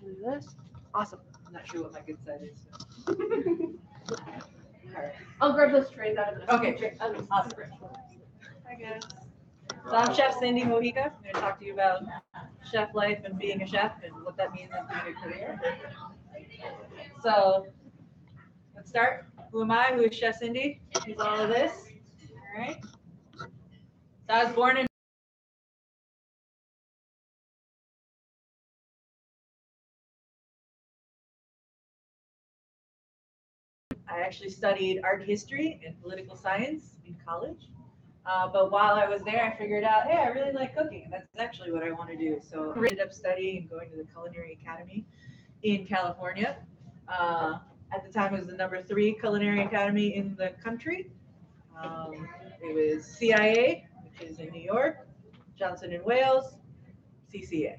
Do this. Awesome. I'm not sure what my good side is. All right. I'll grab those trays out of the Okay, great. Awesome. Hi guys. So I'm Chef Cindy Mojica. I'm going to talk to you about chef life and being a chef and what that means in being a career. So let's start. Who am I? Who is Chef Cindy? Who's all of this? All right. So I was born in I actually studied art history and political science in college. But while I was there, I figured out, hey, I really like cooking. And that's actually what I want to do. So I ended up studying and going to the Culinary Academy in California. Uh, at the time, it was the number 3 culinary academy in the country. It was CIA, which is in New York, Johnson and Wales, CCA.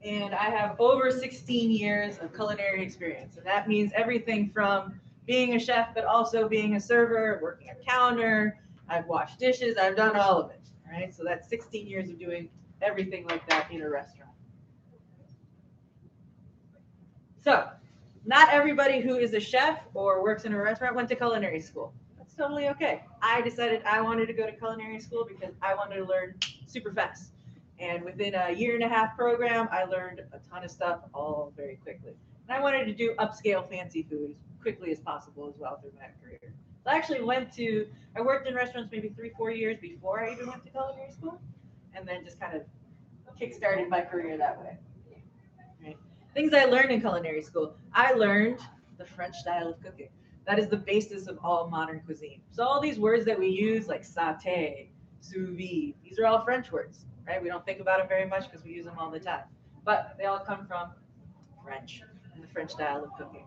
And I have over 16 years of culinary experience. And that means everything from being a chef, but also being a server, working a counter. I've washed dishes, I've done all of it. All right, so that's 16 years of doing everything like that in a restaurant. So, not everybody who is a chef or works in a restaurant went to culinary school. That's totally okay. I decided I wanted to go to culinary school because I wanted to learn super fast. And within a 1.5-year program, I learned a ton of stuff all very quickly. And I wanted to do upscale fancy food as quickly as possible as well through my career. So I worked in restaurants maybe 3-4 years before I even went to culinary school, and then just kind of kickstarted my career that way. Right? Things I learned in culinary school. I learned the French style of cooking. That is the basis of all modern cuisine. So all these words that we use, like sauté, sous vide, these are all French words, right? We don't think about them very much because we use them all the time. But they all come from French and the French style of cooking.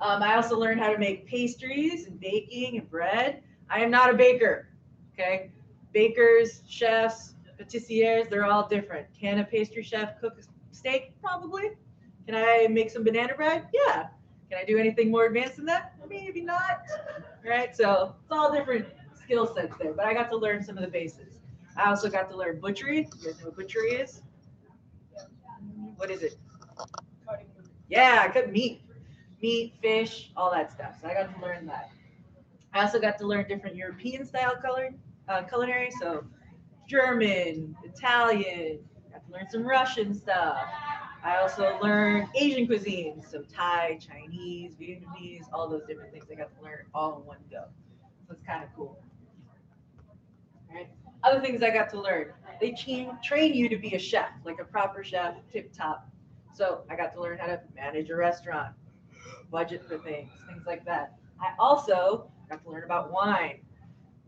I also learned how to make pastries and baking and bread. I am not a baker, okay? Bakers, chefs, patissiers, they're all different. Can a pastry chef cook a steak? Probably. Can I make some banana bread? Yeah. Can I do anything more advanced than that? Maybe not. Right? So it's all different skill sets there, but I got to learn some of the bases. I also got to learn butchery. You guys know what butchery is? What is it? Yeah, I cut meat, fish, all that stuff. So I got to learn that. I also got to learn different European style culinary, so German, Italian. Got to learn some Russian stuff. I also learned Asian cuisine, so Thai, Chinese, Vietnamese, all those different things. I got to learn all in one go. So it's kind of cool. Right? Other things I got to learn. They train you to be a chef, like a proper chef, tip top. So I got to learn how to manage a restaurant, budget for things like that. I also got to learn about wine.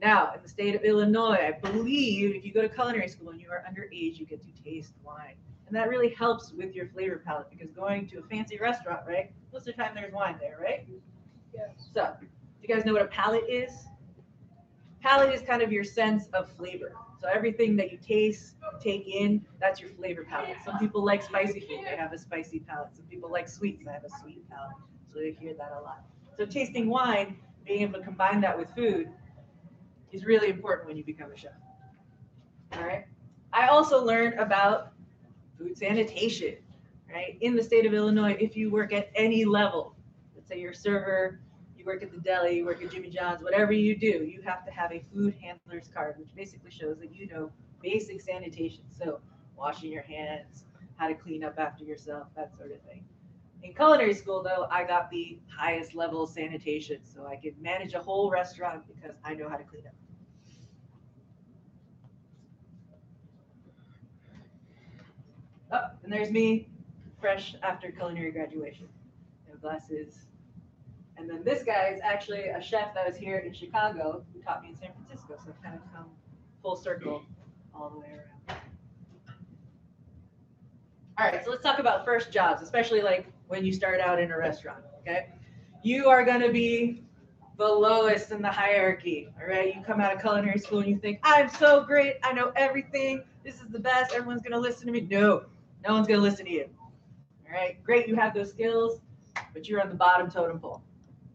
Now, in the state of Illinois, I believe if you go to culinary school and you are underage, you get to taste wine. And that really helps with your flavor palette because going to a fancy restaurant, right? Most of the time there's wine there, right? Yeah. So, do you guys know what a palate is? Palate is kind of your sense of flavor. So everything that you taste, take in, that's your flavor palette. Some people like spicy food, they have a spicy palate. Some people like sweets, they have a sweet palate. So they hear that a lot. So tasting wine, being able to combine that with food is really important when you become a chef. All right. I also learned about food sanitation, right? In the state of Illinois, if you work at any level, let's say you're a server, you work at the deli, you work at Jimmy John's, whatever you do, you have to have a food handler's card, which basically shows that you know basic sanitation. So washing your hands, how to clean up after yourself, that sort of thing. In culinary school, though, I got the highest level of sanitation, so I could manage a whole restaurant because I know how to clean up. Oh, and there's me, fresh after culinary graduation. No glasses. And then this guy is actually a chef that was here in Chicago who taught me in San Francisco. So I've kind of come full circle all the way around. All right, so let's talk about first jobs, especially like when you start out in a restaurant. Okay, you are going to be the lowest in the hierarchy. All right, you come out of culinary school and you think, I'm so great, I know everything, this is the best, everyone's going to listen to me. No, no one's going to listen to you. All right, great, you have those skills, but you're on the bottom totem pole.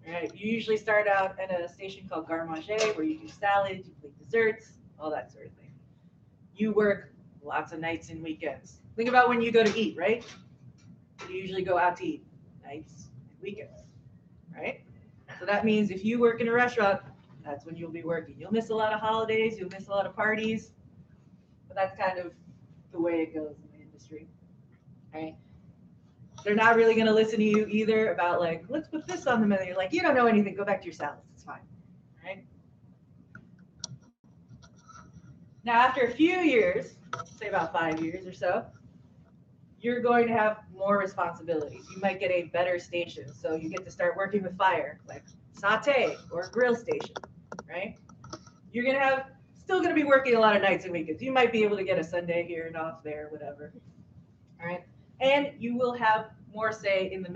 All right, you usually start out at a station called garde manger where you do salads, you make desserts, all that sort of thing. You work lots of nights and weekends. Think about when you go to eat, right? You usually go out to eat nights and weekends, right? So that means if you work in a restaurant, that's when you'll be working. You'll miss a lot of holidays, you'll miss a lot of parties, but that's kind of the way it goes in the industry, right? They're not really going to listen to you either about like, let's put this on the menu. Like, you don't know anything. Go back to your salads. It's fine, right? Now, after a few years, say about 5 years or so, you're going to have more responsibilities. You might get a better station. So you get to start working with fire, like saute or grill station, right? You're going to have, still going to be working a lot of nights and weekends. You might be able to get a Sunday here and off there, whatever. All right. And you will have more say in the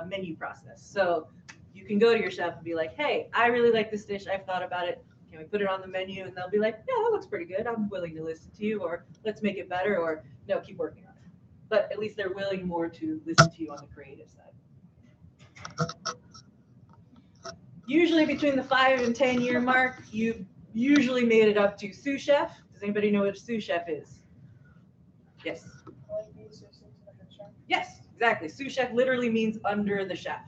menu process. So you can go to your chef and be like, hey, I really like this dish. I've thought about it. Can we put it on the menu? And they'll be like, yeah, that looks pretty good. I'm willing to listen to you, or let's make it better, or no, keep working on it. But at least they're willing more to listen to you on the creative side. Usually between the 5 and 10 year mark, you've usually made it up to sous chef. Does anybody know what a sous chef is? Yes. Yes, exactly. Sous chef literally means under the chef.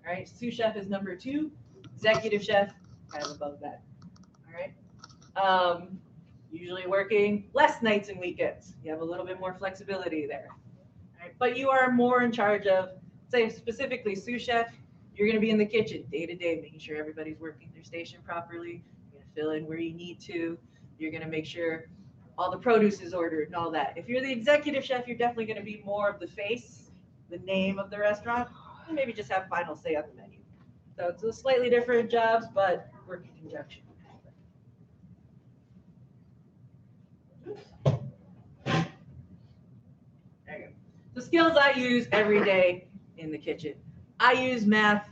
All right. Sous chef is number 2. Executive chef, kind of above that. All right. Usually working less nights and weekends. You have a little bit more flexibility there. All right. But you are more in charge of, say, specifically sous chef. You're going to be in the kitchen day to day, making sure everybody's working their station properly. You're going to fill in where you need to. You're going to make sure all the produce is ordered and all that. If you're the executive chef, you're definitely going to be more of the face, the name of the restaurant, and maybe just have final say on the menu. So it's a slightly different jobs, but work in conjunction. There you go. The skills I use every day in the kitchen. I use math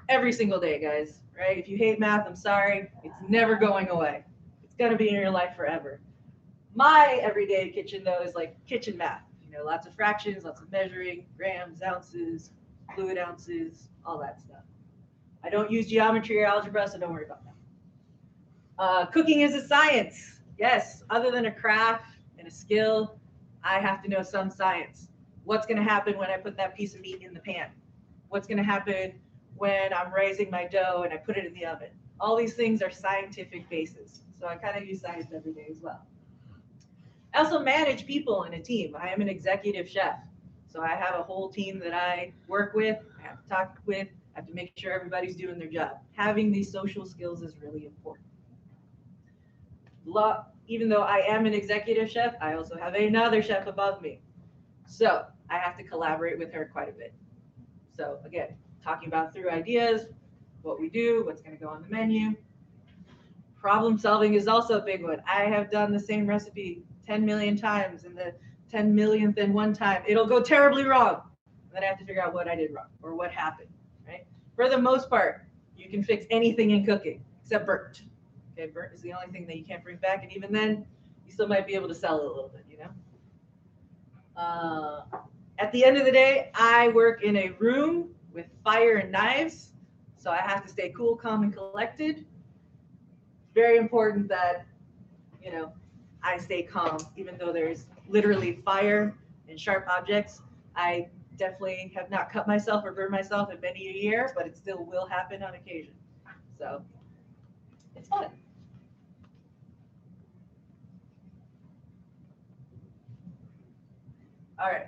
every single day, guys, right? If you hate math, I'm sorry. It's never going away. It's going to be in your life forever. My everyday kitchen, though, is like kitchen math. You know, lots of fractions, lots of measuring, grams, ounces, fluid ounces, all that stuff. I don't use geometry or algebra, so don't worry about that. Cooking is a science. Yes, other than a craft and a skill, I have to know some science. What's going to happen when I put that piece of meat in the pan? What's going to happen when I'm raising my dough and I put it in the oven? All these things are scientific bases. So I kind of use science every day as well. I also manage people in a team. I am an executive chef. So I have a whole team that I work with, I have to talk with, I have to make sure everybody's doing their job. Having these social skills is really important. Even though I am an executive chef, I also have another chef above me. So I have to collaborate with her quite a bit. So again, talking about through ideas, what we do, what's going to go on the menu. Problem solving is also a big one. I have done the same recipe 10 million times, and the 10 millionth and one time, it'll go terribly wrong. And then I have to figure out what I did wrong or what happened, right? For the most part, you can fix anything in cooking except burnt. Okay, burnt is the only thing that you can't bring back, and even then, you still might be able to sell it a little bit, you know? At the end of the day, I work in a room with fire and knives, so I have to stay cool, calm, and collected. Very important that, you know, I stay calm, even though there's literally fire and sharp objects. I definitely have not cut myself or burned myself in many a year, but it still will happen on occasion. So it's fun. All right.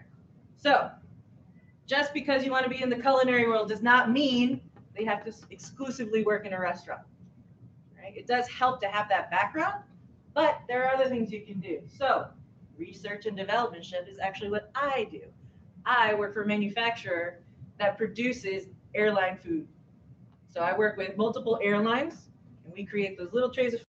So just because you want to be in the culinary world does not mean they have to exclusively work in a restaurant. Right? It does help to have that background, but there are other things you can do. So research and development chef is actually what I do. I work for a manufacturer that produces airline food. So I work with multiple airlines, and we create those little trays of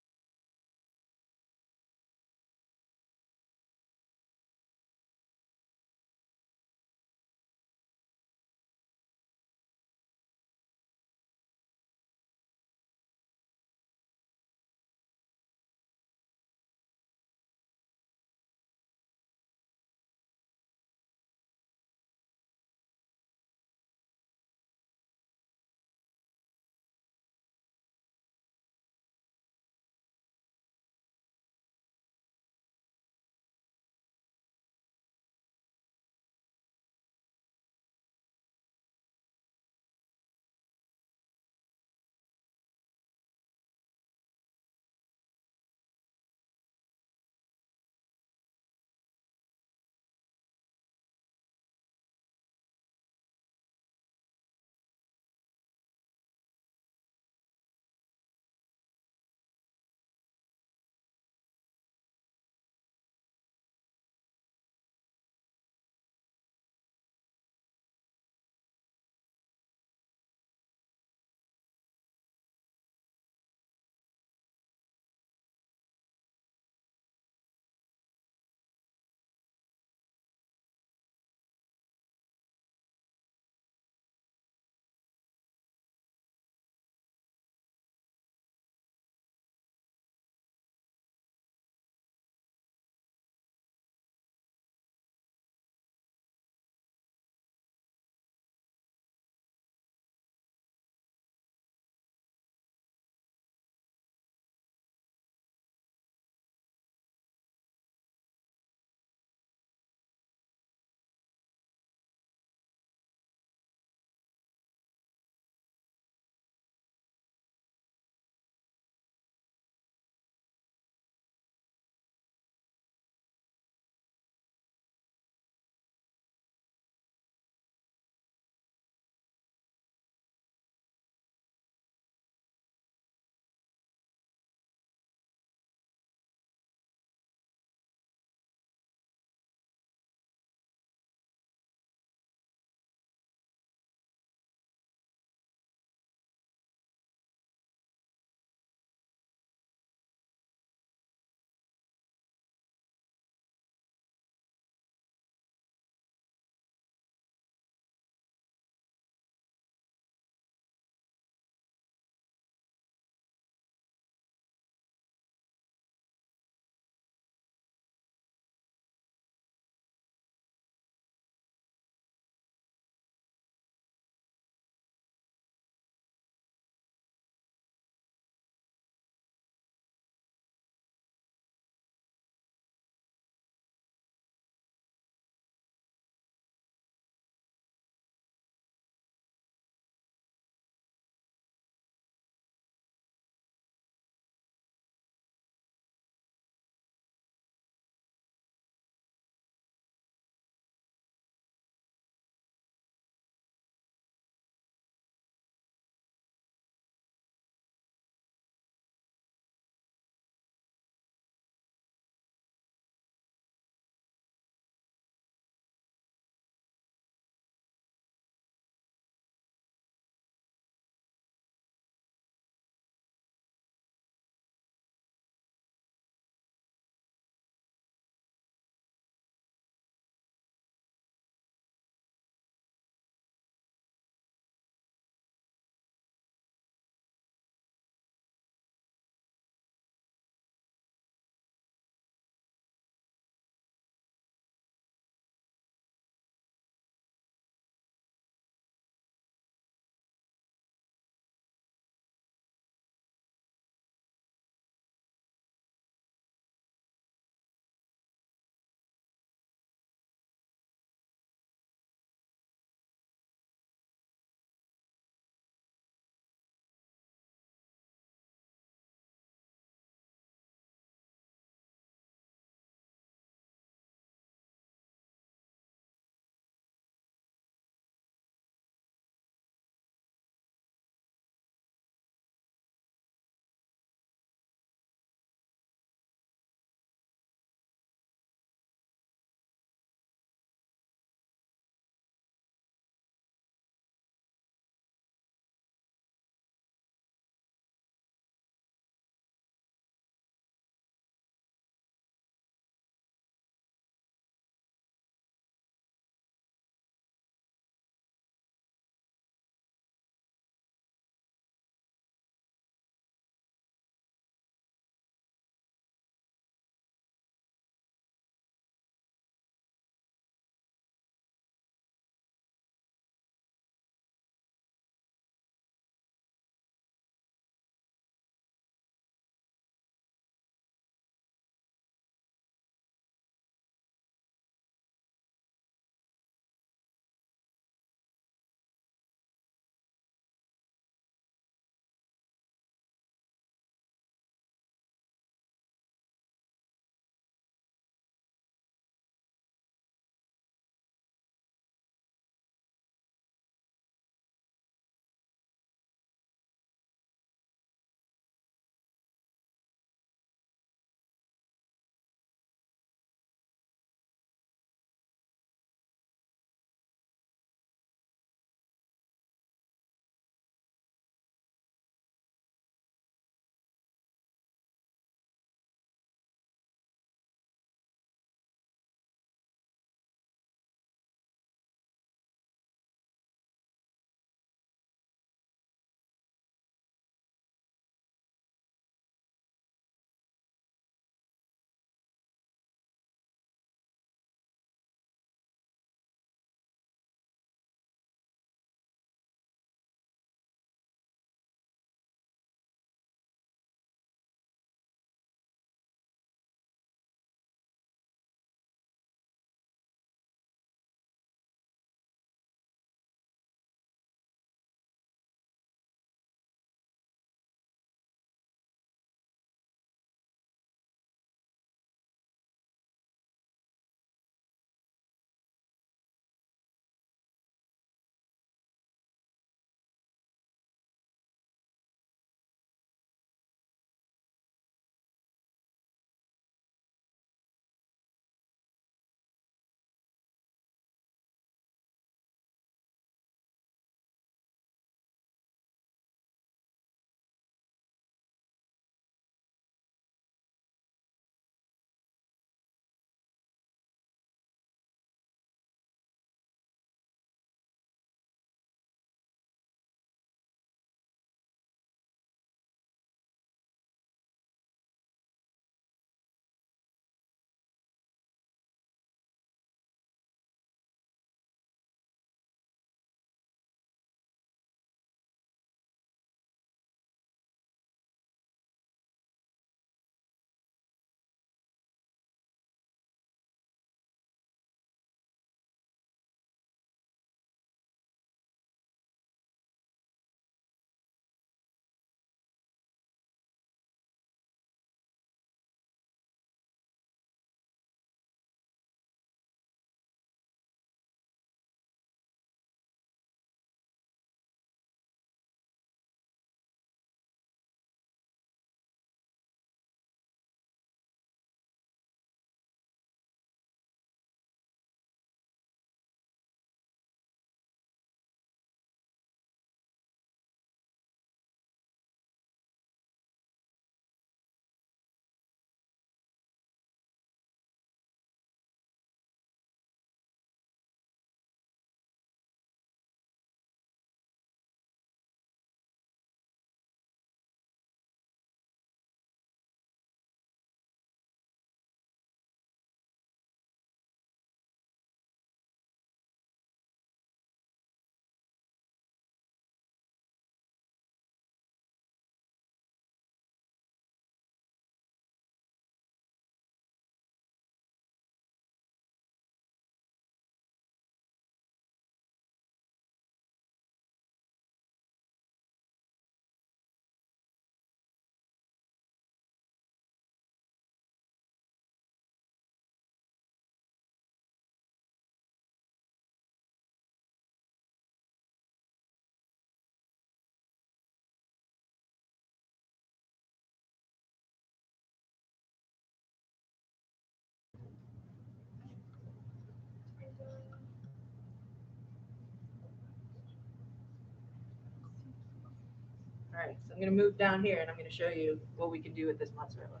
right, so I'm gonna move down here and I'm gonna show you what we can do with this mozzarella.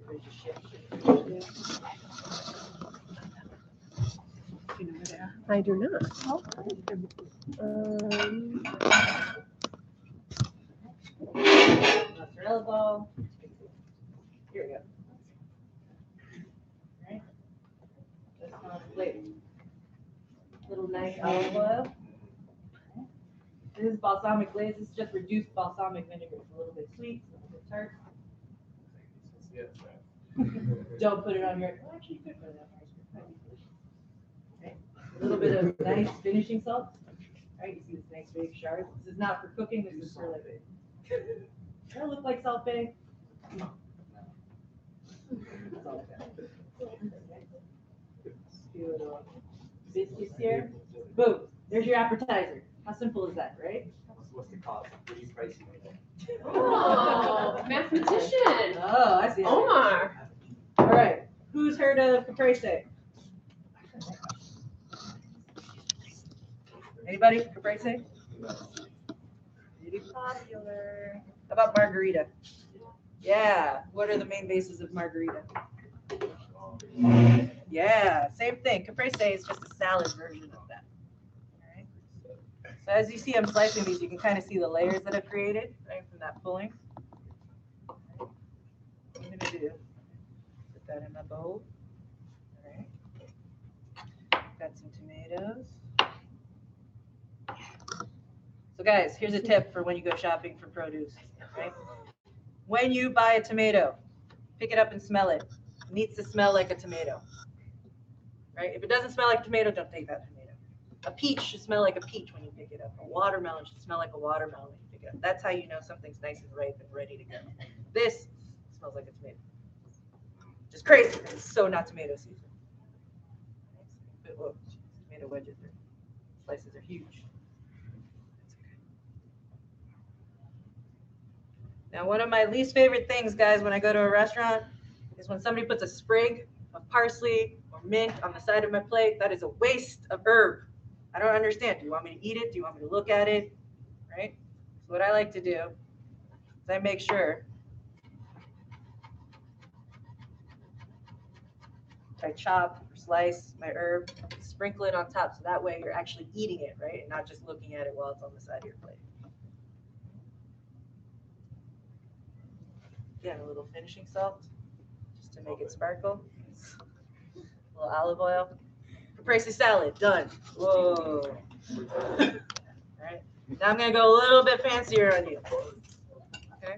Everybody just shift. You know where they are? I do not. Mozzarella ball. Here we go. All right. That's on the plate. Little nice olive oil. This is balsamic glaze. This is just reduced balsamic vinegar. It's a little bit sweet, a little bit tart. Don't put it on your. Well, actually, you could put it on yours. That'd be delicious. Okay. A little bit of nice finishing salt. Right, you see this nice big shard. This is not for cooking. This is for living. Does that look like Salt Bae? No. That's all I got. Do a little biscuits here. Boom. There's your appetizer. How simple is that, right? What's the cost? Pretty pricey. Oh, mathematician. Oh, I see. Omar. All right. Who's heard of caprese? Anybody? Caprese? Pretty popular. How about margarita? Yeah. What are the main bases of margarita? Yeah, same thing. Caprese is just a salad version of that. All right. So as you see, I'm slicing these. You can kind of see the layers that I've created right from that pulling. What I'm gonna do? Put that in my bowl. All right. Got some tomatoes. So guys, here's a tip for when you go shopping for produce. Right? When you buy a tomato, pick it up and smell it. It needs to smell like a tomato. Right? If it doesn't smell like a tomato, don't take that tomato. A peach should smell like a peach when you pick it up. A watermelon should smell like a watermelon when you pick it up. That's how you know something's nice and ripe and ready to go. This smells like a tomato. Just crazy because it's so not tomato season. Whoa, tomato wedges are, slices are huge. Now, one of my least favorite things, guys, when I go to a restaurant is when somebody puts a sprig of parsley or mint on the side of my plate. That is a waste of herb. I don't understand. Do you want me to eat it? Do you want me to look at it? Right? So what I like to do is I make sure I chop or slice my herb, sprinkle it on top, so that way you're actually eating it, right? And not just looking at it while it's on the side of your plate. Again, a little finishing salt, just to make it sparkle. A little olive oil. Caprese salad, done. Whoa. All right. Now I'm gonna go a little bit fancier on you. Okay.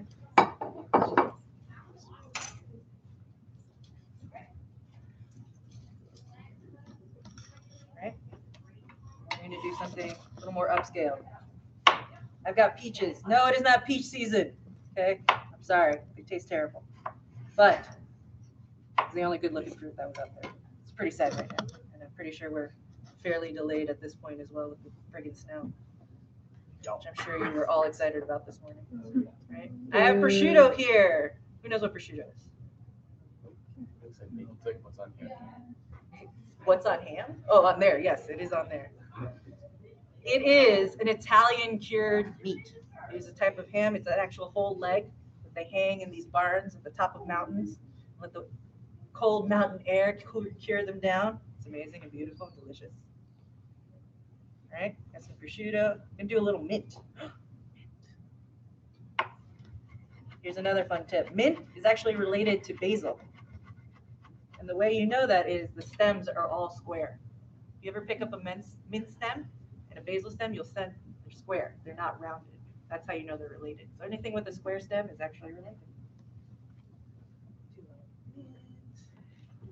Right. I'm gonna do something a little more upscale. I've got peaches. No, it is not peach season. Okay. I'm sorry. They taste terrible. But it's the only good looking fruit that was out there. It's pretty sad right now. And I'm pretty sure we're fairly delayed at this point as well with the friggin' snow. Which I'm sure you were all excited about this morning. Right? I have prosciutto here. Who knows what prosciutto is? Looks like what's on here. What's on ham? Oh, on there. Yes, it is on there. It is an Italian cured meat. It is a type of ham. It's an actual whole leg that they hang in these barns at the top of mountains. Let the cold mountain air cure them down. It's amazing and beautiful and delicious. All right, got some prosciutto. And do a little mint. Here's another fun tip. Mint is actually related to basil. And the way you know that is the stems are all square. If you ever pick up a mint stem and a basil stem, you'll see they're square. They're not rounded. That's how you know they're related. So anything with a square stem is actually related.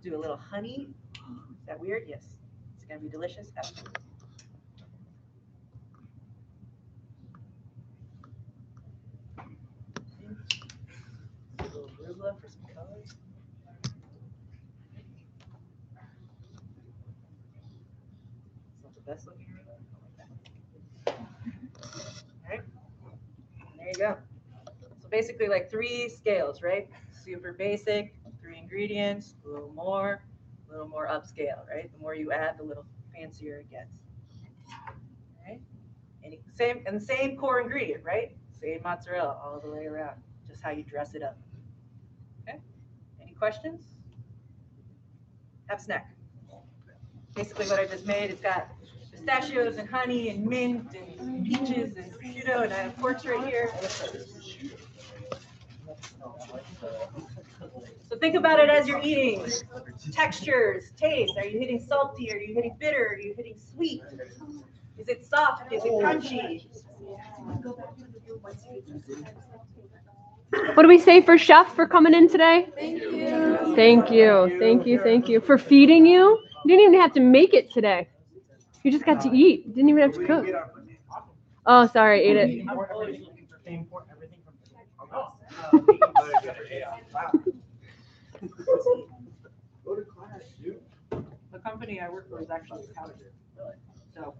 Do a little honey. Is that weird? Yes. It's going to be delicious. Absolutely. A little arugula for some color. It's not the best looking arugula. All right. And there you go. So basically like 3 scales, right? Super basic, 3 ingredients, a little more upscale, right? The more you add, the little fancier it gets. All right. Same core ingredient, right? Same mozzarella all the way around, just how you dress it up. Okay, any questions? Have a snack. Basically what I just made, it's got pistachios and honey and mint and peaches and prosciutto, and I have forks right here. So think about it as you're eating. Textures, taste. Are you hitting salty? Are you hitting bitter? Are you hitting sweet? Is it soft? Is it crunchy? What do we say for Chef for coming in today? Thank you. Thank you. Thank you. Thank you for feeding you. You didn't even have to make it today. You just got to eat. You didn't even have to cook. Oh, sorry, ate it. The company I work for is actually a couch. So